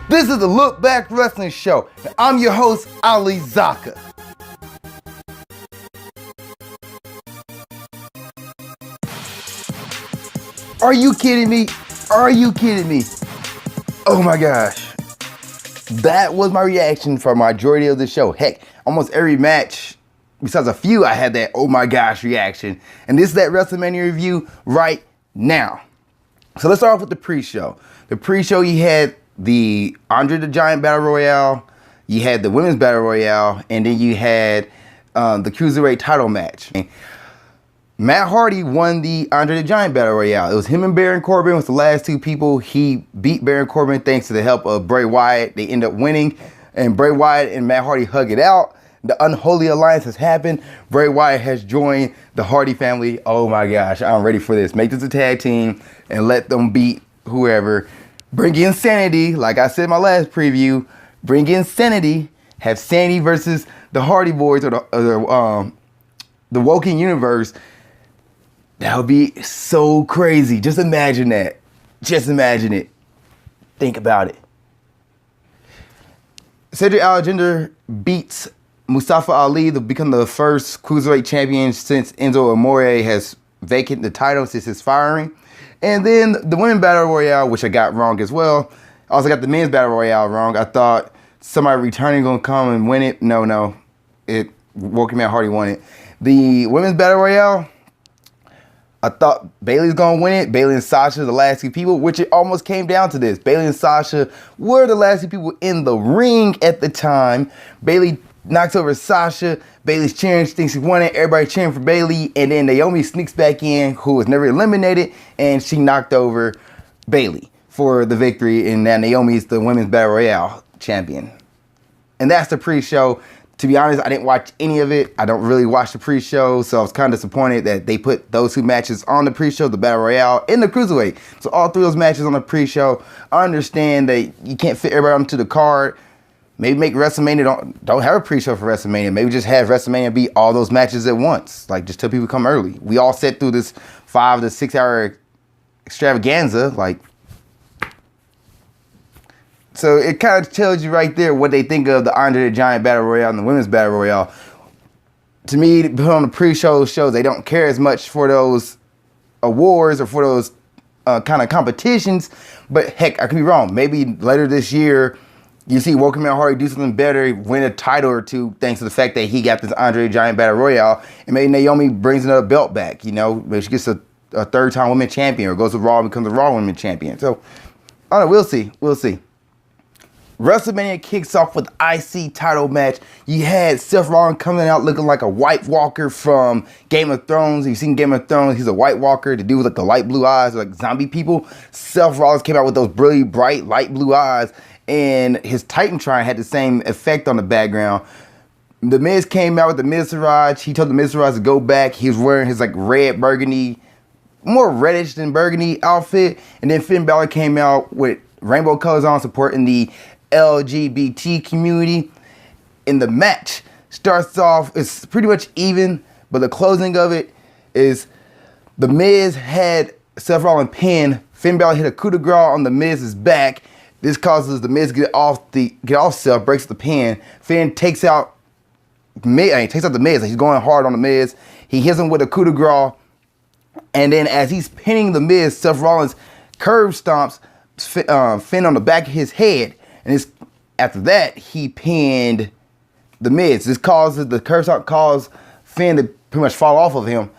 This is the Look Back Wrestling Show, and I'm your host, Ali Zakka. Are you kidding me? Are you kidding me? Oh my gosh. That was my reaction for majority of the show. Heck, almost every match, besides a few, I had that oh my gosh reaction. And this is that WrestleMania review right now. So let's start off with the pre-show. The pre-show, you had the Andre the Giant Battle Royale, you had the Women's Battle Royale, and then you had the Cruiserweight title match. Matt Hardy won the Andre the Giant Battle Royale. It was him and Baron Corbin was the last two people. He beat Baron Corbin thanks to the help of Bray Wyatt. They end up winning, and Bray Wyatt and Matt Hardy hug it out. The unholy alliance has happened. Bray Wyatt has joined the Hardy family. Oh my gosh, I'm ready for this. Make this a tag team and let them beat whoever. Bring in Sanity, like I said in my last preview. Bring in Sanity. Have Sanity versus the Hardy Boys or the Woken Universe. That would be so crazy. Just imagine that. Just imagine it. Think about it. Cedric Alexander beats Mustafa Ali to become the first Cruiserweight champion since Enzo Amore has vacated the title since his firing. And then the Women's Battle Royale, which I got wrong as well. I also got the Men's Battle Royale wrong. I thought somebody returning gonna come and win it. No. Woken Matt Hardy won it. The Women's Battle Royale, I thought Bayley's gonna win it. Bayley and Sasha, the last two people, which it almost came down to this. Bayley and Sasha were the last two people in the ring at the time. Bayley knocks over Sasha. Bayley's cheering. She thinks she won it. Everybody cheering for Bayley. And then Naomi sneaks back in, who was never eliminated, and she knocked over Bayley for the victory. And now Naomi's the Women's Battle Royale champion. And that's the pre-show. To be honest, I didn't watch any of it. I don't really watch the pre-show, so I was kind of disappointed that they put those two matches on the pre-show, the Battle Royale and the Cruiserweight. So all three of those matches on the pre-show. I understand that you can't fit everybody onto the card. Maybe make WrestleMania, don't have a pre-show for WrestleMania. Maybe just have WrestleMania be all those matches at once. Like, just tell people to come early. We all sat through this 5 to 6 hour extravaganza. Like, so it kind of tells you right there what they think of the Andre the Giant Battle Royale and the Women's Battle Royale. To me, put on the pre-show shows, they don't care as much for those awards or for those kind of competitions. But heck, I could be wrong. Maybe later this year, you see Woken Matt Hardy do something better, win a title or two, thanks to the fact that he got this Andre the Giant Battle Royale, and maybe Naomi brings another belt back. You know, maybe she gets a third-time women's champion, or goes to Raw and becomes a Raw women's champion. So, I don't know. We'll see. We'll see. WrestleMania kicks off with IC title match. You had Seth Rollins coming out looking like a White Walker from Game of Thrones. You've seen Game of Thrones. He's a White Walker. The dude with like the light blue eyes, like zombie people. Seth Rollins came out with those really bright light blue eyes, and his Titantron had the same effect on the background. The Miz came out with the Miztourage. He told the Miztourage to go back. He was wearing his like red burgundy, more reddish than burgundy outfit. And then Finn Balor came out with rainbow colors on, supporting the LGBT community. In the match starts off, it's pretty much even, but the closing of it is the Miz had Seth Rollins pinned. Finn Balor hit a coup de grace on the Miz's back. This causes the Miz to get off Seth, breaks the pin. Finn takes out the Miz. He's going hard on the Miz. He hits him with a coup de grace, and then as he's pinning the Miz, Seth Rollins curb stomps Finn on the back of his head. And after that, he pinned the Miz. This causes the curb stomp caused Finn to pretty much fall off of him.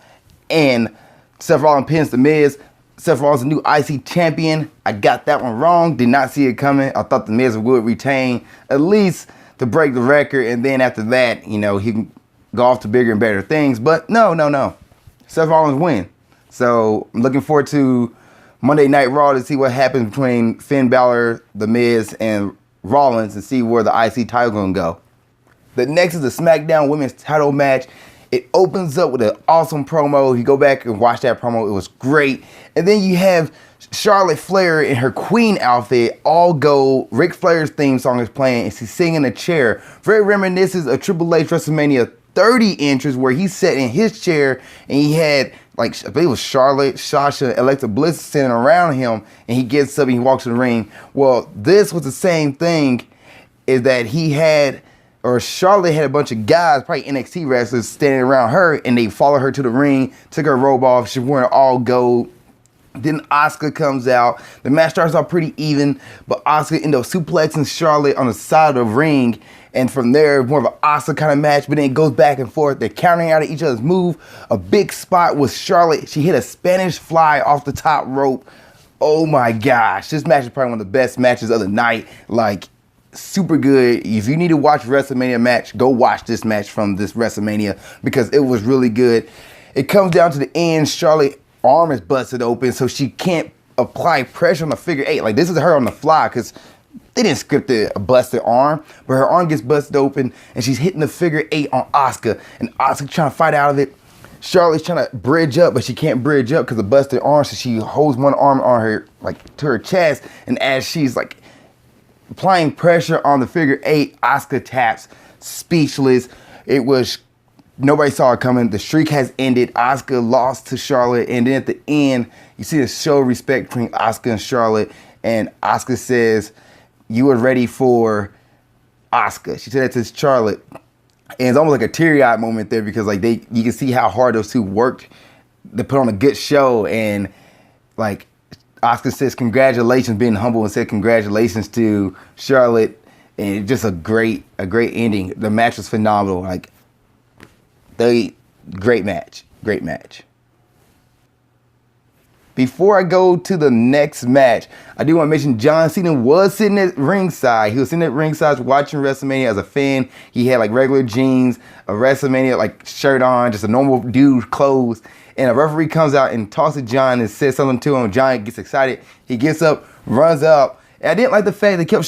And Seth Rollins pins the Miz. Seth Rollins is the new IC champion. I got that one wrong. Did not see it coming. I thought the Miz would retain at least to break the record. And then after that, you know, he can go off to bigger and better things. But no. Seth Rollins win. So I'm looking forward to Monday Night Raw to see what happens between Finn Balor, The Miz, and Rollins, and see where the IC title gonna go. The next is the Smackdown Women's title match. It opens up with an awesome promo. You go back and watch that promo. It was great. And then you have Charlotte Flair in her queen outfit, all gold. Ric Flair's theme song is playing, and she's singing in a chair. Very reminiscent of Triple H WrestleMania 30 entrance, where he sat in his chair and he had like I believe it was Charlotte, Sasha, Alexa Bliss sitting around him, and he gets up and he walks in the ring. Well, this was the same thing, is that Charlotte had a bunch of guys, probably NXT wrestlers, standing around her, and they followed her to the ring, took her robe off. She's wearing all gold. Then Asuka comes out. The match starts off pretty even, but Asuka ended up suplexing Charlotte on the side of the ring. And from there, more of an Asuka kind of match, but then it goes back and forth. They're countering out of each other's move. A big spot was Charlotte. She hit a Spanish fly off the top rope. Oh my gosh. This match is probably one of the best matches of the night. Like, super good. If you need to watch WrestleMania match, go watch this match from this WrestleMania because it was really good. It comes down to the end. Charlotte's arm is busted open, so she can't apply pressure on the figure eight. Like, this is her on the fly because they didn't script a busted arm, but her arm gets busted open and she's hitting the figure eight on Asuka, and Asuka trying to fight out of it. Charlotte's trying to bridge up, but she can't bridge up because of busted arm, so she holds one arm on her, like, to her chest, and as she's like applying pressure on the figure eight, Asuka taps, speechless. Nobody saw it coming. The streak has ended. Asuka lost to Charlotte, and then at the end, you see the show of respect between Asuka and Charlotte, and Asuka says, "You were ready for Asuka." She said that to Charlotte, and it's almost like a teary-eyed moment there because like you can see how hard those two worked to put on a good show, and like Asuka says congratulations, being humble, and said congratulations to Charlotte, and just a great ending. The match was phenomenal. Like, great match. Before I go to the next match, I do want to mention John Cena was sitting at ringside. He was sitting at ringside watching WrestleMania as a fan. He had like regular jeans, a WrestleMania like shirt on, just a normal dude clothes. And a referee comes out and talks to John and says something to him. John gets excited. He gets up, runs up. And I didn't like the fact they kept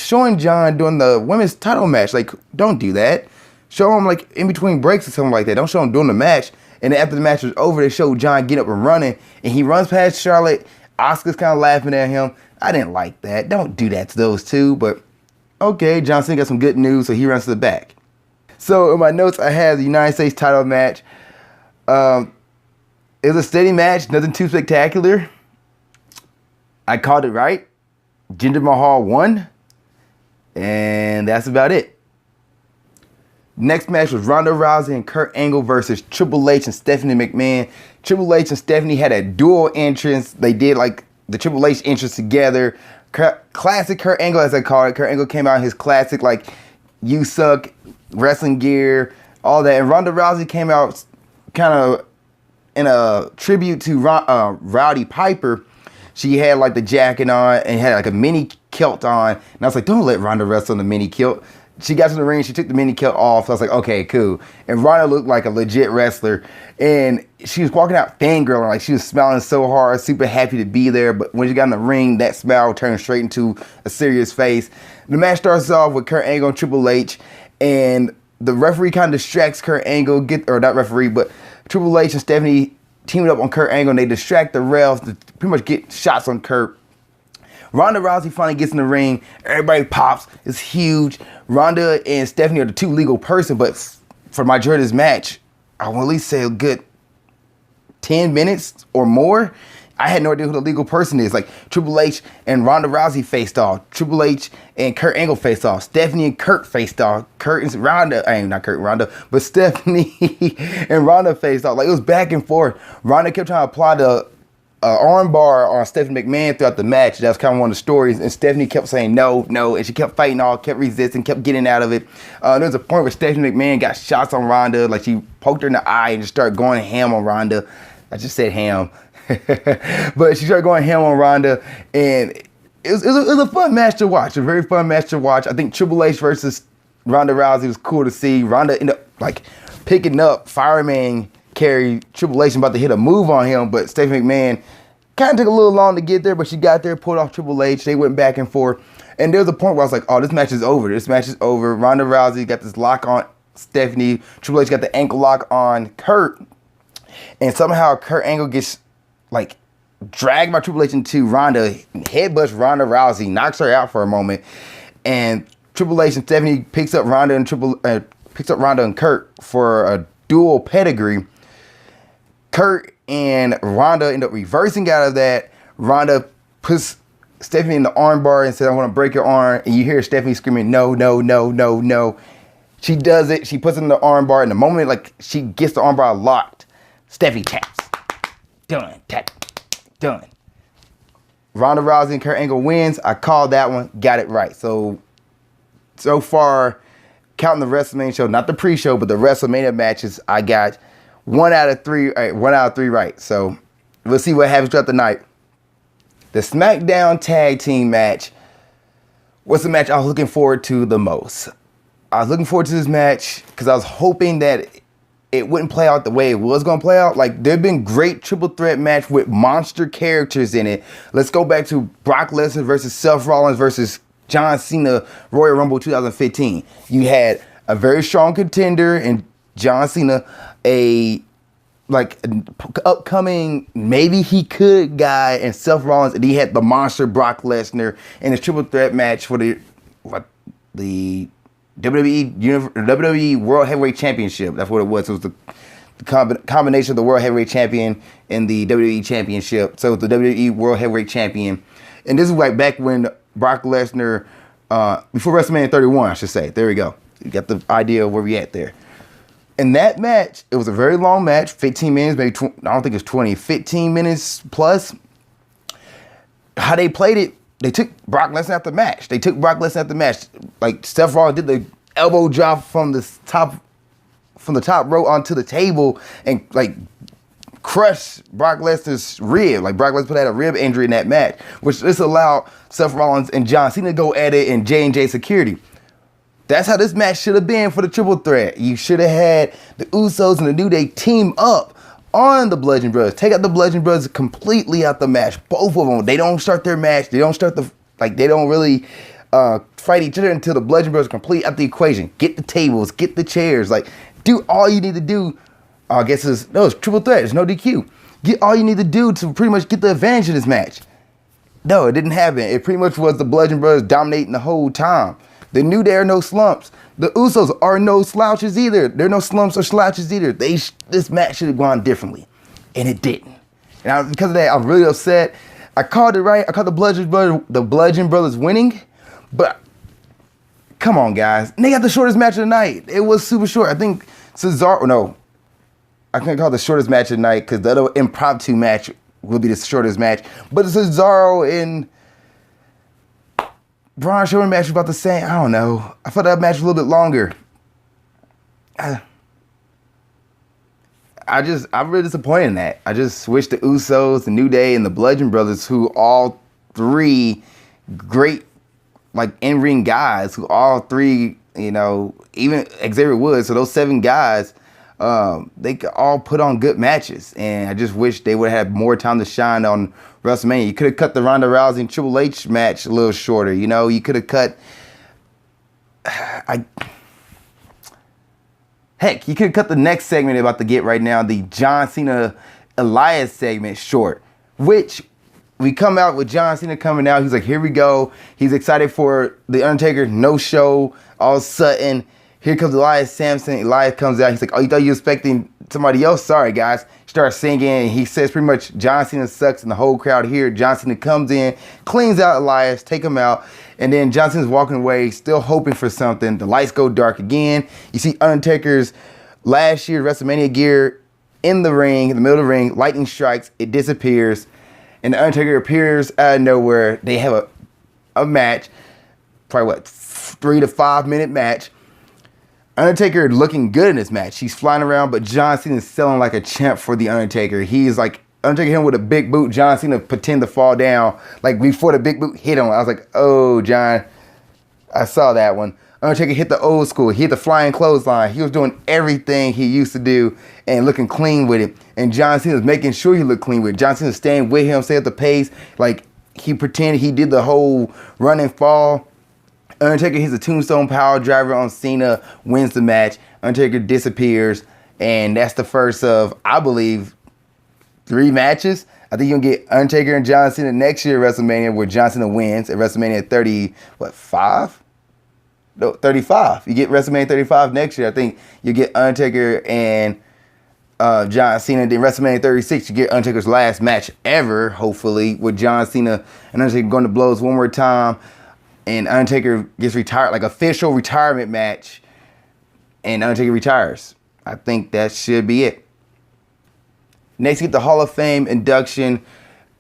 showing John doing the women's title match. Like, don't do that. Show him like in between breaks or something like that. Don't show him doing the match. And then after the match was over, they showed John get up and running. And he runs past Charlotte. Asuka's kind of laughing at him. I didn't like that. Don't do that to those two. But okay, John Cena got some good news, so he runs to the back. So in my notes, I have the United States title match. It was a steady match, nothing too spectacular. I called it right. Jinder Mahal won. And that's about it. Next match was Ronda Rousey and Kurt Angle versus Triple H and Stephanie McMahon. Triple H and Stephanie had a dual entrance. They did like the Triple H entrance together. Classic Kurt Angle, as I call it. Kurt Angle came out in his classic like "You Suck" wrestling gear, all that. And Ronda Rousey came out kind of in a tribute to Rowdy Piper. She had like the jacket on and had like a mini kilt on. And I was like, don't let Ronda wrestle in the mini kilt. She got to the ring, she took the mini kilt off. So I was like, okay, cool. And Ronda looked like a legit wrestler. And she was walking out fangirling, like she was smiling so hard, super happy to be there. But when she got in the ring, that smile turned straight into a serious face. The match starts off with Kurt Angle and Triple H. And the referee kind of distracts Kurt Angle, or not referee, but Triple H and Stephanie teamed up on Kurt Angle, and they distract the refs to pretty much get shots on Kurt. Ronda Rousey finally gets in the ring. Everybody pops. It's huge. Ronda and Stephanie are the two legal person, but for the majority of this match, I will at least say a good 10 minutes or more. I had no idea who the legal person is. Like, Triple H and Ronda Rousey faced off. Triple H and Kurt Angle faced off. Stephanie and Kurt faced off. But Stephanie and Ronda faced off. Like, it was back and forth. Ronda kept trying to apply the arm bar on Stephanie McMahon throughout the match. That was kind of one of the stories. And Stephanie kept saying no. And she kept fighting kept resisting, kept getting out of it. There was a point where Stephanie McMahon got shots on Ronda. Like, she poked her in the eye and just started going ham on Ronda. I just said ham. But she started going ham on Ronda, and it was a fun match to watch, a very fun match to watch. I think Triple H versus Ronda Rousey was cool to see. Ronda ended up like picking up fireman carry. Triple H about to hit a move on him, but Stephanie McMahon kind of took a little long to get there, but she got there, pulled off Triple H. They went back and forth, and there was a point where I was like, oh, this match is over. This match is over. Ronda Rousey got this lock on Stephanie. Triple H got the ankle lock on Kurt, and somehow Kurt Angle gets like dragged by Triple H into Ronda, headbutts Ronda Rousey, knocks her out for a moment, and Triple H and Stephanie picks up Ronda and Kurt for a dual pedigree. Kurt and Ronda end up reversing out of that. Ronda puts Stephanie in the armbar and said, I want to break your arm. And you hear Stephanie screaming, no, no, no, no, no. She does it. She puts it in the armbar. And the moment like she gets the armbar locked, Stephanie taps. Done. Tap. Done. Ronda Rousey and Kurt Angle wins. I called that one. Got it right. So far, counting the WrestleMania show, not the pre-show, but the WrestleMania matches, I got 1 out of 3. 1 out of 3 right. So we'll see what happens throughout the night. The Smackdown tag team match was the match I was looking forward to the most. I was looking forward to this match because I was hoping that it wouldn't play out the way it was going to play out. Like, there have been great triple threat match with monster characters in it. Let's go back to Brock Lesnar versus Seth Rollins versus John Cena, Royal Rumble 2015. You had a very strong contender in John Cena, an upcoming maybe he could guy in Seth Rollins, and he had the monster Brock Lesnar in a triple threat match for the WWE World Heavyweight Championship. That's what it was. It was the combination of the World Heavyweight Champion and the WWE Championship. So it was the WWE World Heavyweight Champion. And this is like back when Brock Lesnar, before WrestleMania 31, I should say. There we go. You got the idea of where we at there. In that match, it was a very long match, 15 minutes, maybe I don't think it's 20, 15 minutes plus. How they played it, they took Brock Lesnar out the match. Like, Seth Rollins did the elbow drop from the top rope onto the table and like crushed Brock Lesnar's rib. Like, Brock Lesnar had a rib injury in that match, which this allowed Seth Rollins and John Cena to go at it in J&J Security. That's how this match should have been for the triple threat. You should have had the Usos and the New Day team up on the Bludgeon Brothers. Take out the Bludgeon Brothers completely out the match. Both of them. They don't start their match. They don't really fight each other until the Bludgeon Brothers complete out the equation. Get the tables. Get the chairs. Like, do all you need to do. I guess it's triple threat. There's no DQ. Get all you need to do to pretty much get the advantage in this match. No, it didn't happen. It pretty much was the Bludgeon Brothers dominating the whole time. The New Day are no slumps. The Usos are no slouches either. They're no slumps or slouches either. This match should have gone differently, and it didn't. And because of that, I'm really upset. I called it right. I called the Bludgeon Brothers winning, but come on, guys. And they got the shortest match of the night. It was super short. I think Cesaro. No, I can't call it the shortest match of the night because the other impromptu match will be the shortest match. But Cesaro and Braun Strowman match was about the same. I don't know. I thought that match was a little bit longer. I'm really disappointed in that. I just wish the Usos, the New Day, and the Bludgeon Brothers, who all three great, like, in-ring guys, who all three, even Xavier Woods, so those 7 guys, they could all put on good matches. And I just wish they would have had more time to shine on WrestleMania. You could have cut the Ronda Rousey and Triple H match a little shorter. You could have cut. Heck, you could have cut the next segment they're about to get right now, the John Cena Elias segment, short. Which we come out with John Cena coming out. He's like, here we go. He's excited for the Undertaker no show. All of a sudden, here comes Elias Sampson. Elias comes out. He's like, oh, you thought you were expecting somebody else? Sorry, guys. Starts singing, and he says pretty much John Cena sucks, and the whole crowd here. John Cena comes in, cleans out Elias, take him out, and then John Cena's walking away, still hoping for something. The lights go dark again. You see Undertaker's last year WrestleMania gear in the ring, in the middle of the ring. Lightning strikes, it disappears, and the Undertaker appears out of nowhere. They have a match, probably 3 to 5 minute match. Undertaker looking good in this match. He's flying around, but John Cena is selling like a champ for the Undertaker. He's like, Undertaker hit him with a big boot. John Cena pretend to fall down like before the big boot hit him. I was like, oh, John, I saw that one. Undertaker hit the old school. He hit the flying clothesline. He was doing everything he used to do and looking clean with it. And John Cena was making sure he looked clean with it. John Cena staying with him, stay at the pace. Like, he pretended he did the whole run and fall. Undertaker hits a tombstone power driver on Cena, wins the match. Undertaker disappears, and that's the first of, I believe, 3 matches. I think you'll get Undertaker and John Cena next year at WrestleMania, where John Cena wins at WrestleMania 35? No, 35. You get WrestleMania 35 next year. I think you get Undertaker and John Cena. Then WrestleMania 36, you get Undertaker's last match ever, hopefully, with John Cena and Undertaker going to blows one more time. And Undertaker gets retired, like official retirement match. And Undertaker retires. I think that should be it. Next, you get the Hall of Fame induction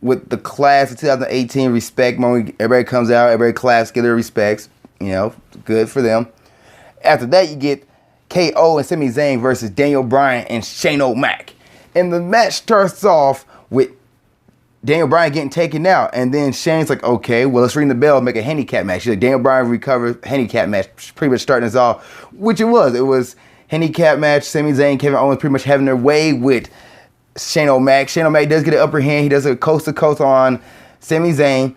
with the class of 2018 respect moment. Everybody comes out, everybody claps, get their respects. You know, good for them. After that, you get KO and Sami Zayn versus Daniel Bryan and Shane O'Mac. And the match starts off with Daniel Bryan getting taken out. And then Shane's like, okay, well, let's ring the bell and make a handicap match. She's like, Daniel Bryan recover handicap match. Pretty much starting us off, which it was. It was handicap match. Sami Zayn, Kevin Owens pretty much having their way with Shane O'Mac. Shane O'Mac does get an upper hand. He does a coast to coast on Sami Zayn.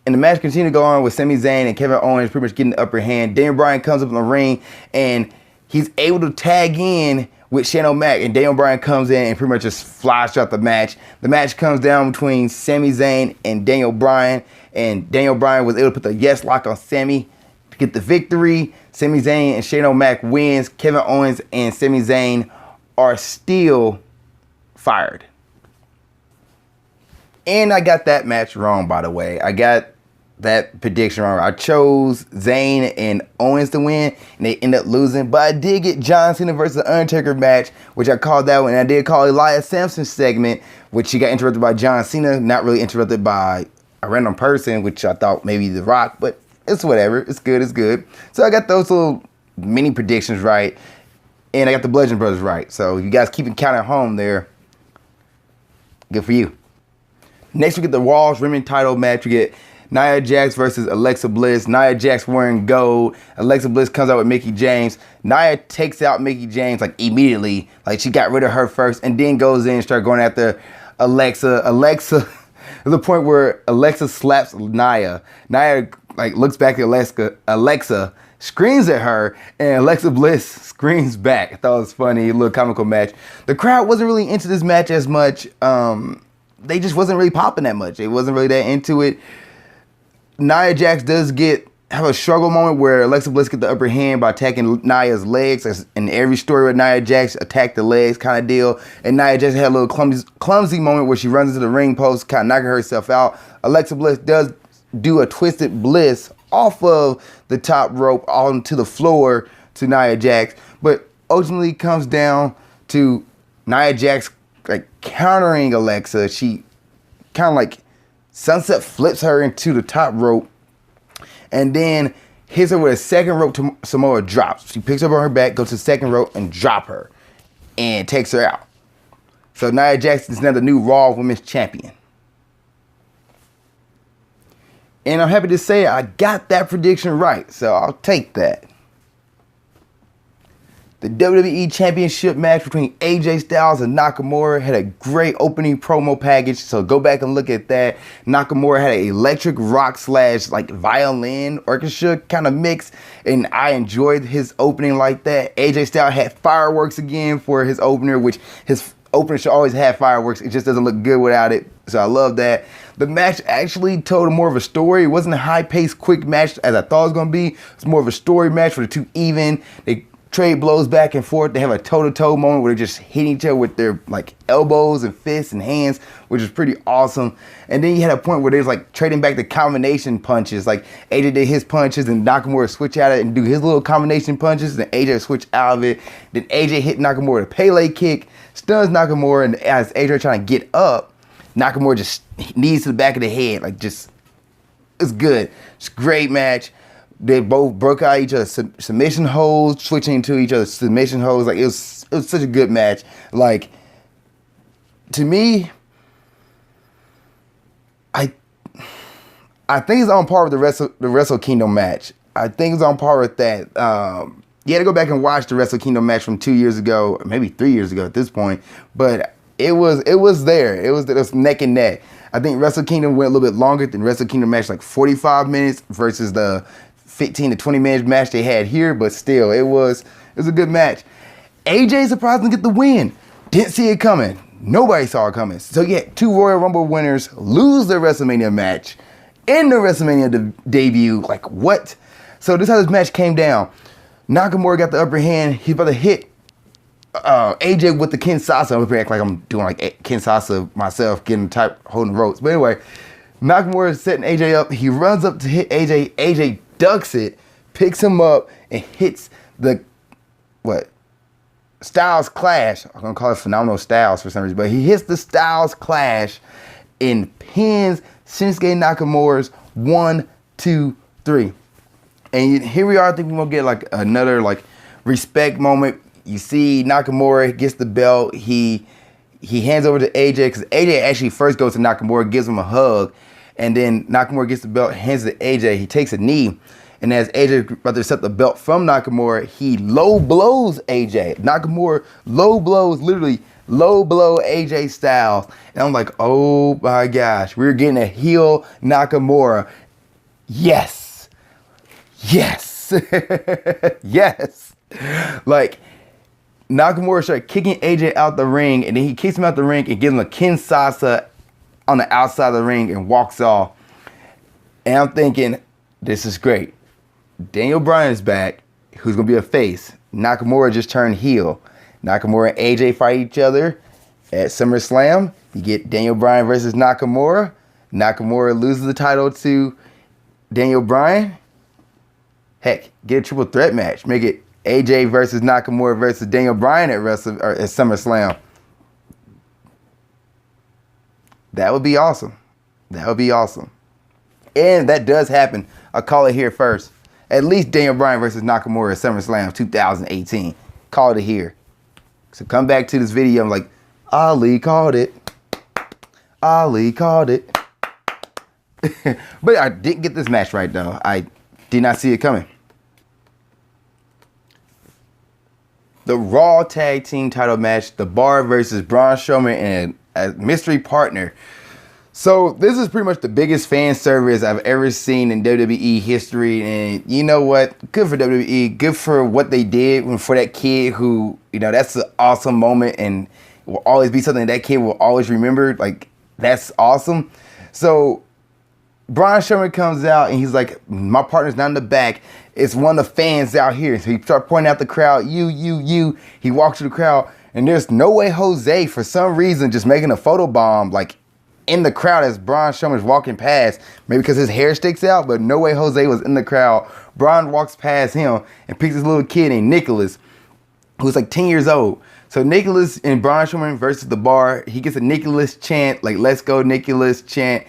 And the match continues to go on with Sami Zayn and Kevin Owens pretty much getting the upper hand. Daniel Bryan comes up in the ring and he's able to tag in with Shane O'Mac. And Daniel Bryan comes in and pretty much just flies throughout the match. The match comes down between Sami Zayn and Daniel Bryan. And Daniel Bryan was able to put the yes lock on Sami to get the victory. Sami Zayn and Shane O'Mac wins. Kevin Owens and Sami Zayn are still fired. And I got that match wrong, by the way. I got that prediction wrong. I chose Zayn and Owens to win, and they end up losing. But I did get John Cena versus the Undertaker match, which I called that one. And I did call Elias Sampson's segment, which she got interrupted by John Cena, not really interrupted by a random person, which I thought maybe The Rock, but it's whatever. It's good. It's good. So I got those little mini predictions right, and I got the Bludgeon Brothers right. So you guys keeping count at home there. Good for you. Next, we get the Raw's Women's title match. We get Nia Jax versus Alexa Bliss. Nia Jax wearing gold. Alexa Bliss comes out with Mickie James. Nia takes out Mickie James like immediately. Like she got rid of her first and then goes in and starts going after Alexa. There's a point where Alexa slaps Nia. Nia like looks back at Alexa screams at her, and Alexa Bliss screams back. I thought it was funny, a little comical match. The crowd wasn't really into this match as much. They just wasn't really popping that much. They wasn't really that into it. Nia Jax does have a struggle moment where Alexa Bliss get the upper hand by attacking Nia's legs. As in every story where Nia Jax attacked the legs kind of deal. And Nia Jax had a little clumsy moment where she runs into the ring post, kind of knocking herself out. Alexa Bliss does do a twisted bliss off of the top rope onto the floor to Nia Jax, but ultimately comes down to Nia Jax like countering Alexa. She kind of like sunset flips her into the top rope and then hits her with a second rope to Samoa drops. She picks up on her back, goes to the second rope and drop her and takes her out. So Nia Jax is now the new Raw Women's Champion. And I'm happy to say I got that prediction right, so I'll take that. The WWE Championship match between AJ Styles and Nakamura had a great opening promo package, so go back and look at that. Nakamura had an electric rock / like violin orchestra kind of mix, and I enjoyed his opening like that. AJ Styles had fireworks again for his opener, which his opener should always have fireworks. It just doesn't look good without it, so I love that. The match actually told more of a story. It wasn't a high-paced, quick match as I thought it was going to be. It's more of a story match where the two even. They trade blows back and forth. They have a toe-to-toe moment where they're just hitting each other with their like elbows and fists and hands, which is pretty awesome. And then you had a point where they was like trading back the combination punches. Like AJ did his punches and Nakamura switch out of it and do his little combination punches. And AJ switch out of it. Then AJ hit Nakamura with a Pele kick, stuns Nakamura, and as AJ trying to get up, Nakamura just knees to the back of the head. Like just, it's good. It's a great match. They both broke out each other's submission holds, switching to each other's submission holds. Like it was such a good match. Like to me, I think it's on par with the Wrestle Kingdom match. I think it's on par with that. You had to go back and watch the Wrestle Kingdom match from 2 years ago, or maybe 3 years ago at this point. But it was there. It was neck and neck. I think Wrestle Kingdom went a little bit longer than Wrestle Kingdom match, like 45 minutes versus the 15 to 20 minute match they had here, but still, it was a good match. AJ surprisingly get the win. Didn't see it coming. Nobody saw it coming. So yeah, two Royal Rumble winners lose their WrestleMania match in the WrestleMania debut. Like what? So this is how this match came down. Nakamura got the upper hand. He's about to hit AJ with the Kinshasa. I'm gonna act like I'm doing like Kinshasa myself, getting type holding the ropes. But anyway, Nakamura is setting AJ up. He runs up to hit AJ. AJ ducks it, picks him up, and hits the Styles Clash. I'm gonna call it Phenomenal Styles for some reason, but he hits the Styles Clash and pins Shinsuke Nakamura's 1, 2, 3. And here we are. I think we're gonna get like another like respect moment. You see Nakamura gets the belt. He hands over to AJ because AJ actually first goes to Nakamura, gives him a hug, and then Nakamura gets the belt, hands it to AJ. He takes a knee, and as AJ about to accept the belt from Nakamura, he low blows AJ. Nakamura low blows, literally low blow AJ Styles, and I'm like, oh my gosh, we're getting a heel Nakamura. Yes, yes, yes. Like, Nakamura started kicking AJ out the ring, and then he kicks him out the ring and gives him a Kinshasa on the outside of the ring and walks off. And I'm thinking, this is great. Daniel Bryan is back, who's going to be a face. Nakamura just turned heel. Nakamura and AJ fight each other at SummerSlam. You get Daniel Bryan versus Nakamura. Nakamura loses the title to Daniel Bryan. Heck, get a triple threat match. Make it AJ versus Nakamura versus Daniel Bryan at SummerSlam. That would be awesome. That would be awesome. And that does happen. I'll call it here first. At least Daniel Bryan versus Nakamura at SummerSlam 2018. Call it here. So come back to this video. I'm like, Ali called it. Ali called it. But I didn't get this match right, though. I did not see it coming. The Raw Tag Team title match, The Bar versus Braun Strowman and a mystery partner. So this is pretty much the biggest fan service I've ever seen in WWE history. And you know what? Good for WWE. Good for what they did for that kid who, you know, that's an awesome moment and will always be something that kid will always remember. Like, that's awesome. So Braun Strowman comes out and he's like, my partner's not in the back. It's one of the fans out here. So he starts pointing out the crowd, you. He walks to the crowd and there's No Way Jose for some reason just making a photo bomb like in the crowd as Braun Strowman's walking past. Maybe because his hair sticks out, but No Way Jose was in the crowd. Braun walks past him and picks this little kid named Nicholas, who's like 10 years old. So Nicholas and Braun Strowman versus The Bar. He gets a Nicholas chant, like let's go Nicholas chant.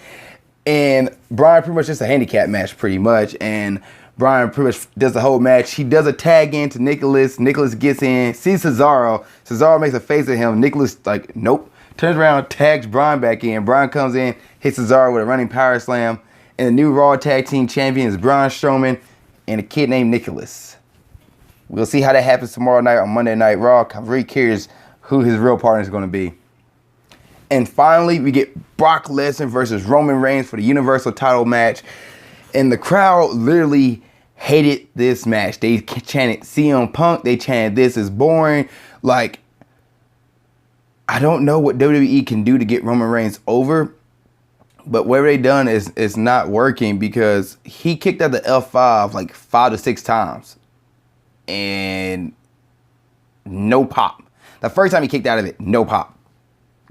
And Braun pretty much just a handicap match pretty much. And Bryan pretty much does the whole match. He does a tag in to Nicholas. Nicholas gets in, sees Cesaro. Cesaro makes a face at him. Nicholas, like, nope. Turns around, tags Bryan back in. Bryan comes in, hits Cesaro with a running power slam. And the new Raw Tag Team Champion is Braun Strowman and a kid named Nicholas. We'll see how that happens tomorrow night on Monday Night Raw. I'm very curious who his real partner is going to be. And finally, we get Brock Lesnar versus Roman Reigns for the Universal title match. And the crowd literally hated this match. They chanted CM Punk. They chanted this is boring. Like, I don't know what WWE can do to get Roman Reigns over. But whatever they done is not working because he kicked out the F5 like 5 to 6 times. And no pop. The first time he kicked out of it, no pop.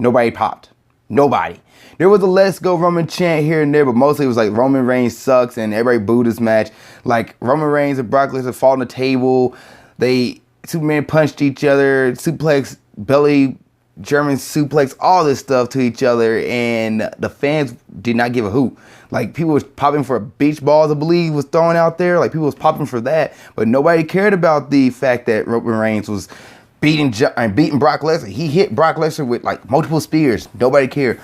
Nobody popped. Nobody. There was a let's go Roman chant here and there, but mostly it was like Roman Reigns sucks and everybody booed this match. Like Roman Reigns and Brock Lesnar fought on the table. Superman punched each other, suplex, belly, German suplex, all this stuff to each other, and the fans did not give a hoot. Like people was popping for beach balls, I believe, was thrown out there. Like people was popping for that, but nobody cared about the fact that Roman Reigns was beating Brock Lesnar. He hit Brock Lesnar with like multiple spears. Nobody cared.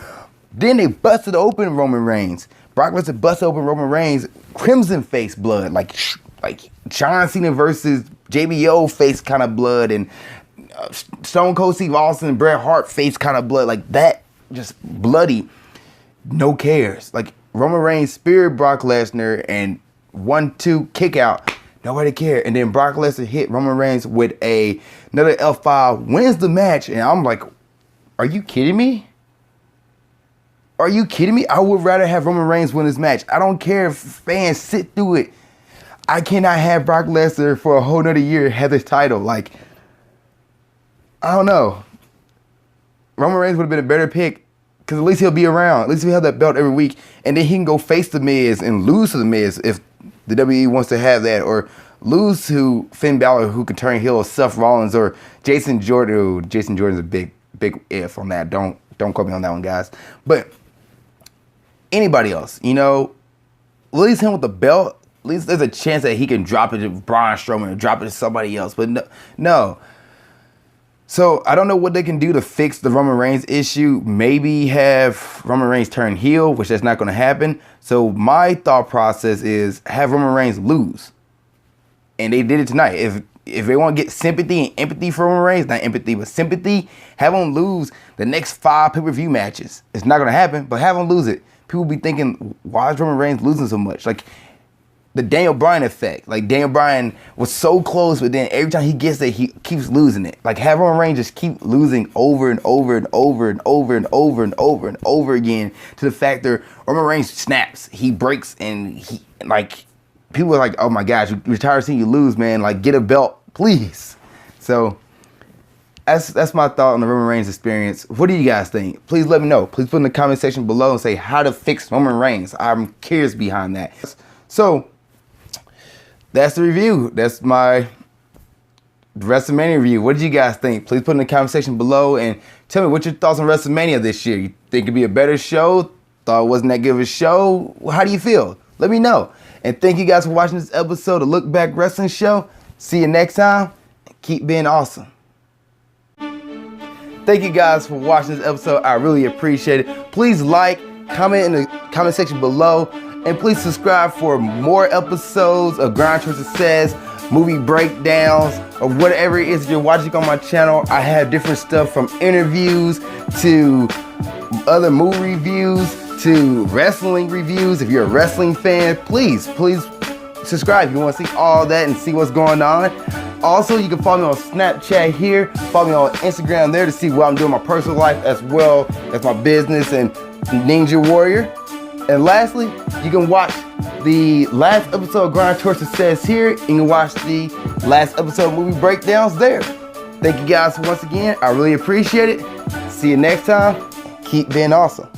Then they busted open Roman Reigns. Brock Lesnar busted open Roman Reigns, crimson face blood, like John Cena versus JBO face kind of blood, and Stone Cold Steve Austin and Bret Hart face kind of blood, like that, just bloody. No cares. Like Roman Reigns speared Brock Lesnar and 1-2 kick out. Nobody cared. And then Brock Lesnar hit Roman Reigns with another F5, wins the match. And I'm like, are you kidding me? Are you kidding me? I would rather have Roman Reigns win this match. I don't care if fans sit through it. I cannot have Brock Lesnar for a whole nother year have this title. Like, I don't know. Roman Reigns would have been a better pick because at least he'll be around. At least he'll have that belt every week. And then he can go face The Miz and lose to The Miz if the WWE wants to have that. Or lose to Finn Balor, who can turn heel, or Seth Rollins, or Jason Jordan. Ooh, Jason Jordan's a big if on that. Don't quote me on that one, guys. But anybody else, you know, at least him with the belt, at least there's a chance that he can drop it to Braun Strowman or drop it to somebody else. But no. So I don't know what they can do to fix the Roman Reigns issue. Maybe have Roman Reigns turn heel, which that's not going to happen. So my thought process is have Roman Reigns lose. And they did it tonight. If they want to get sympathy and empathy for Roman Reigns, not empathy, but sympathy, have him lose the next 5 pay-per-view matches. It's not going to happen, but have him lose it. People be thinking, why is Roman Reigns losing so much? Like, the Daniel Bryan effect. Like, Daniel Bryan was so close, but then every time he gets there, he keeps losing it. Like, have Roman Reigns just keep losing over and over and over and over and over and over and over again, to the fact that Roman Reigns snaps, he breaks, and he, like, people are like, oh my gosh, we're tired of seeing you lose, man. Like, get a belt, please. So that's my thought on the Roman Reigns experience. What do you guys think? Please let me know. Please put in the comment section below and say how to fix Roman Reigns. I'm curious behind that. So that's the review. That's my WrestleMania review. What did you guys think? Please put in the comment section below and tell me what your thoughts on WrestleMania this year. You think it'd be a better show? Thought it wasn't that good of a show? How do you feel? Let me know. And thank you guys for watching this episode of Look Back Wrestling Show. See you next time. Keep being awesome. Thank you guys for watching this episode. I really appreciate it. Please like, comment in the comment section below, and please subscribe for more episodes of Grind Towards Success, movie breakdowns, or whatever it is you're watching on my channel. I have different stuff from interviews to other movie reviews to wrestling reviews. If you're a wrestling fan, please subscribe if you want to see all that and see what's going on. Also, you can follow me on Snapchat here. Follow me on Instagram there to see what I'm doing in my personal life as well as my business and Ninja Warrior. And lastly, you can watch the last episode of Grind Towards Success here. You can watch the last episode of Movie Breakdowns there. Thank you guys once again. I really appreciate it. See you next time. Keep being awesome.